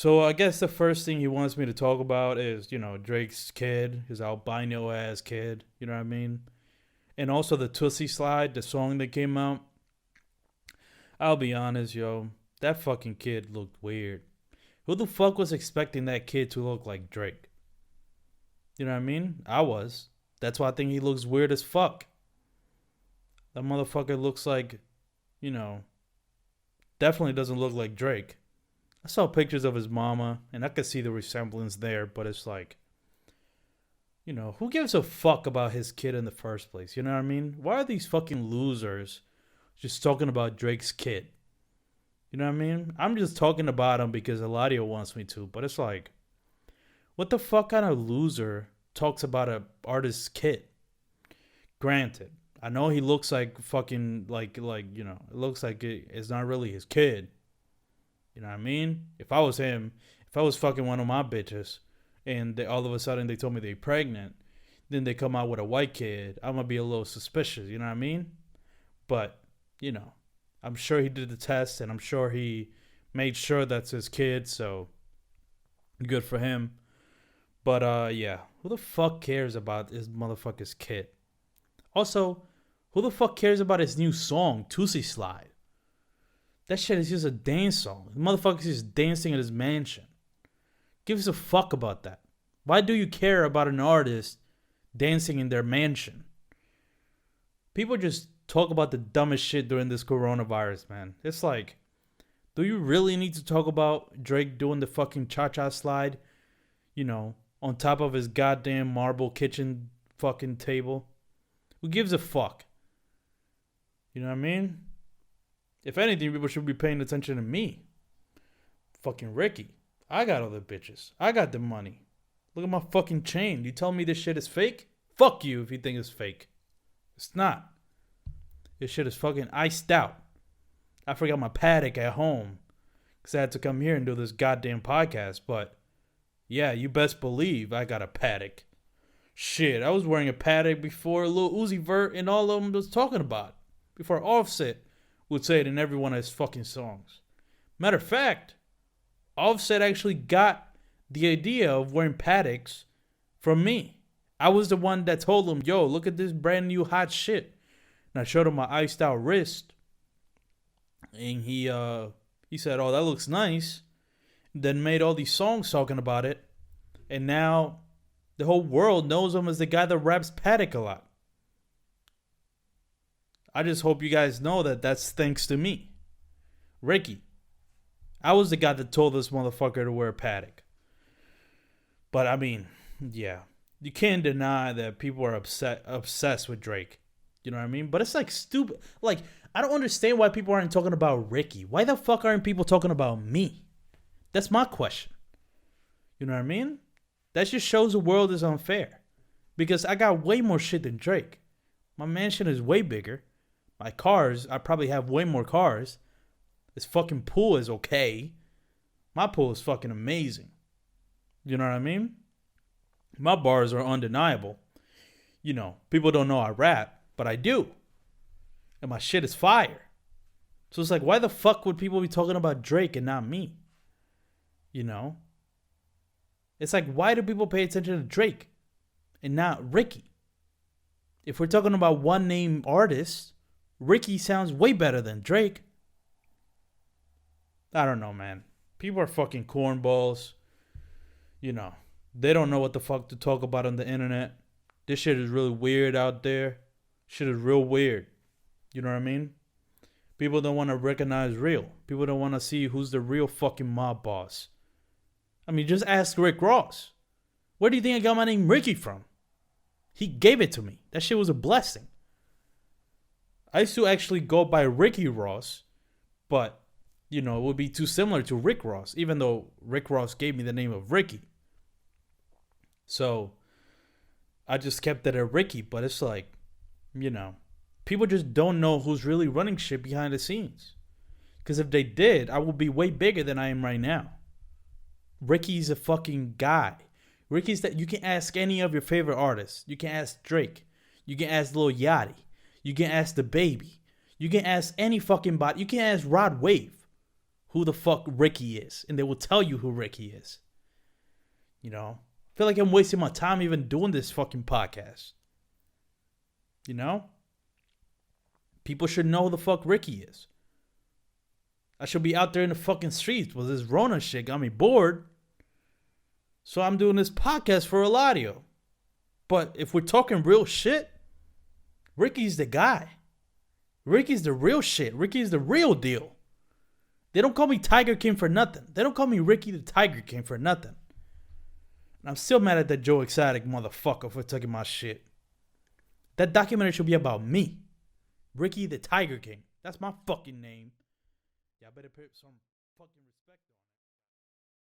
So I guess the first thing he wants me to talk about is, Drake's kid, his albino ass kid. You know what I mean? And also the Tootsie Slide, the song that came out. I'll be honest, yo. That fucking kid looked weird. Who the fuck was expecting that kid to look like Drake? You know what I mean? I was. That's why I think he looks weird as fuck. That motherfucker looks like, you know, definitely doesn't look like Drake. I saw pictures of his mama, and I could see the resemblance there, but it's like, who gives a fuck about his kid in the first place? You know what I mean? Why are these fucking losers just talking about Drake's kid? You know what I mean? I'm just talking about him because Eladio wants me to, but it's like, what the fuck kind of loser talks about a artist's kid? Granted, I know he looks like fucking it looks like it's not really his kid. You know what I mean? If I was him, if I was fucking one of my bitches, and all of a sudden they told me they're pregnant, then they come out with a white kid, I'm gonna be a little suspicious. You know what I mean? But I'm sure he did the test, and I'm sure he made sure that's his kid. So good for him. But yeah, who the fuck cares about his motherfucker's kid? Also, who the fuck cares about his new song, Tootsie Slide? That shit is just a dance song. The motherfucker's just dancing at his mansion. Gives a fuck about that. Why do you care about an artist dancing in their mansion? People just talk about the dumbest shit during this coronavirus, man. It's like, do you really need to talk about Drake doing the fucking cha-cha slide, on top of his goddamn marble kitchen fucking table? Who gives a fuck? You know what I mean? If anything, people should be paying attention to me. Fucking Ricky. I got all the bitches. I got the money. Look at my fucking chain. You tell me this shit is fake? Fuck you if you think it's fake. It's not. This shit is fucking iced out. I forgot my paddock at home because I had to come here and do this goddamn podcast. But yeah, you best believe I got a paddock. Shit, I was wearing a paddock before Lil Uzi Vert and all of them was talking about. Before Offset would say it in every one of his fucking songs. Matter of fact, Offset actually got the idea of wearing paddocks from me. I was the one that told him, yo, look at this brand new hot shit. And I showed him my iced out wrist. And he said, oh, that looks nice. Then made all these songs talking about it. And now the whole world knows him as the guy that raps paddock a lot. I just hope you guys know that that's thanks to me. Ricky. I was the guy that told this motherfucker to wear a paddock. But I mean, yeah. You can't deny that people are obsessed with Drake. You know what I mean? But it's like stupid. Like, I don't understand why people aren't talking about Ricky. Why the fuck aren't people talking about me? That's my question. You know what I mean? That just shows the world is unfair. Because I got way more shit than Drake. My mansion is way bigger. My cars, I probably have way more cars. This fucking pool is okay. My pool is fucking amazing. You know what I mean? My bars are undeniable. People don't know I rap, but I do. And my shit is fire. So it's like, why the fuck would people be talking about Drake and not me? It's like, why do people pay attention to Drake and not Ricky? If we're talking about one name artists, Ricky sounds way better than Drake. I don't know, man. People are fucking cornballs. They don't know what the fuck to talk about on the internet. This shit is really weird out there. Shit is real weird. You know what I mean? People don't want to recognize real. People don't want to see who's the real fucking mob boss. I mean, just ask Rick Ross. Where do you think I got my name Ricky from? He gave it to me. That shit was a blessing. I used to actually go by Ricky Ross, but, it would be too similar to Rick Ross, even though Rick Ross gave me the name of Ricky. So, I just kept it at Ricky, but it's like, people just don't know who's really running shit behind the scenes. Because if they did, I would be way bigger than I am right now. Ricky's a fucking guy. Ricky's that you can ask any of your favorite artists. You can ask Drake. You can ask Lil Yachty. You can ask The Baby. You can ask any fucking bot. You can ask Rod Wave. who the fuck Ricky is, and they will tell you who Ricky is. You know? I feel like I'm wasting my time even doing this fucking podcast. You know? People should know who the fuck Ricky is. I should be out there in the fucking streets, but this Rona shit got me bored. So I'm doing this podcast for Eladio. But if we're talking real shit, Ricky's the guy. Ricky's the real shit. Ricky's the real deal. They don't call me Tiger King for nothing. They don't call me Ricky the Tiger King for nothing. And I'm still mad at that Joe Exotic motherfucker for taking my shit. That documentary should be about me. Ricky the Tiger King. That's my fucking name. Yeah, I better put some fucking